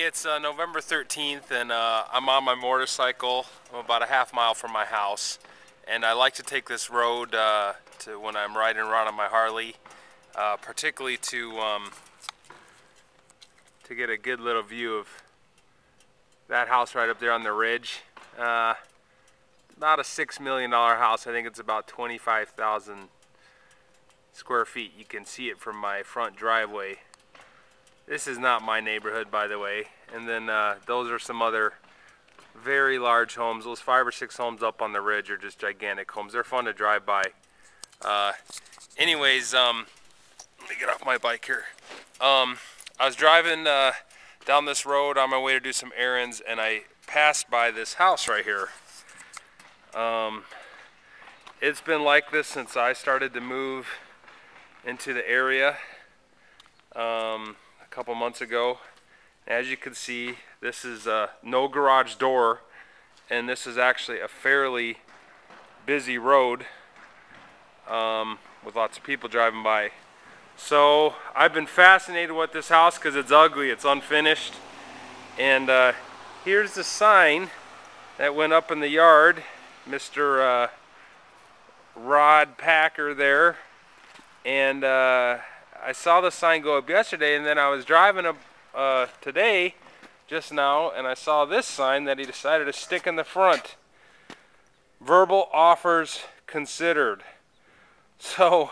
Hey, it's November 13th, and I'm on my motorcycle. I'm about a half mile from my house, and I like to take this road to when I'm riding around on my Harley, particularly to get a good little view of that house right up there on the ridge. Not a $6 million house. I think it's about 25,000 square feet. You can see it from my front driveway. This is not my neighborhood, by the way. And then those are some other very large homes. Those 5 or 6 homes up on the ridge are just gigantic homes. They're fun to drive by. Anyways, let me get off my bike here. I was driving down this road on my way to do some errands, and I passed by this house right here. It's been like this since I started to move into the area. A couple months ago. As you can see, this is no garage door, and this is actually a fairly busy road with lots of people driving by. So I've been fascinated with this house because it's ugly, it's unfinished, and here's the sign that went up in the yard. Mr. Rod Packer there, and I saw the sign go up yesterday, and then I was driving up today, just now, and I saw this sign that he decided to stick in the front. Verbal offers considered. So,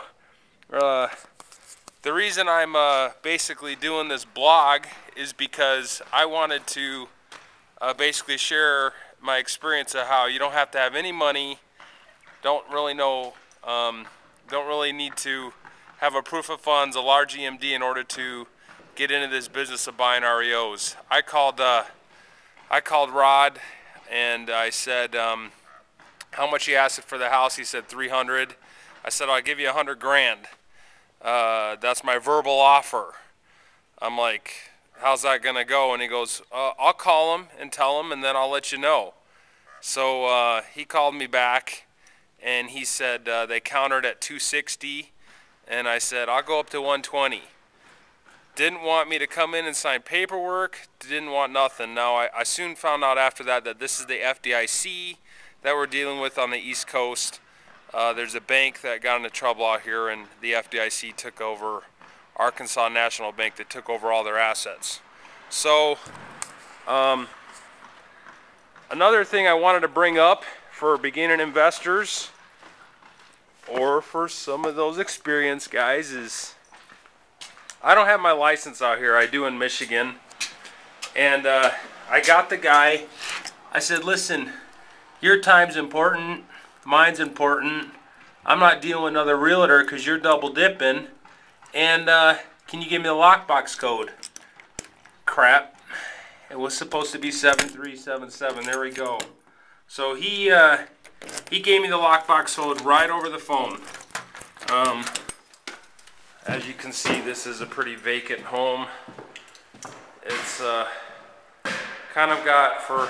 the reason I'm basically doing this blog is because I wanted to basically share my experience of how you don't have to have any money, don't really need to have a proof of funds, a large EMD, in order to get into this business of buying REOs. I called Rod, and I said how much he asked for the house. He said 300. I said, I'll give you 100 grand. That's my verbal offer. I'm like, how's that gonna go? And he goes, I'll call him and tell him, and then I'll let you know. So he called me back, and he said they countered at 260. And I said, I'll go up to 120. Didn't want me to come in and sign paperwork, didn't want nothing. Now, I soon found out after that this is the FDIC that we're dealing with on the East Coast. There's a bank that got into trouble out here, and the FDIC took over, Arkansas National Bank, that took over all their assets. So, another thing I wanted to bring up for beginning investors, or for some of those experienced guys, is I don't have my license out here. I do in Michigan. And I got the guy. I said, listen, your time's important, mine's important. I'm not dealing with another realtor because you're double dipping. And can you give me the lockbox code? Crap. It was supposed to be 7377. There we go. So he gave me the lockbox code right over the phone. As you can see, this is a pretty vacant home. It's kind of got, for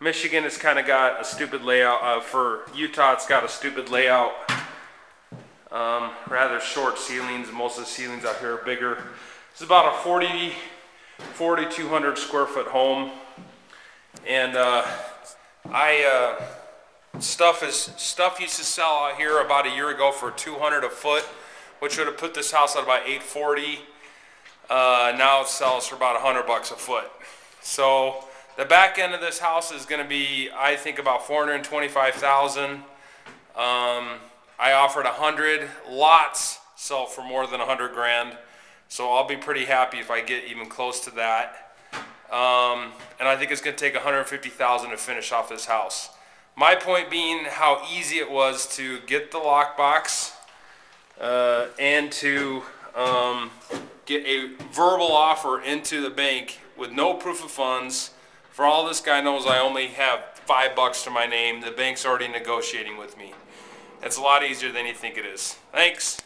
Michigan, it's kind of got a stupid layout. For Utah, it's got a stupid layout. Rather short ceilings. Most of the ceilings out here are bigger. It's about a 4,200 square foot home. And stuff used to sell out here about a year ago for $200 a foot, which would have put this house at about $840. Now it sells for about $100 a foot. So the back end of this house is going to be, I think, about $425,000. I offered 100. Lots sell for more than 100 grand. So I'll be pretty happy if I get even close to that. And I think it's going to take $150,000 to finish off this house. My point being how easy it was to get the lockbox and to get a verbal offer into the bank with no proof of funds. For all this guy knows, I only have $5 to my name. The bank's already negotiating with me. It's a lot easier than you think it is. Thanks.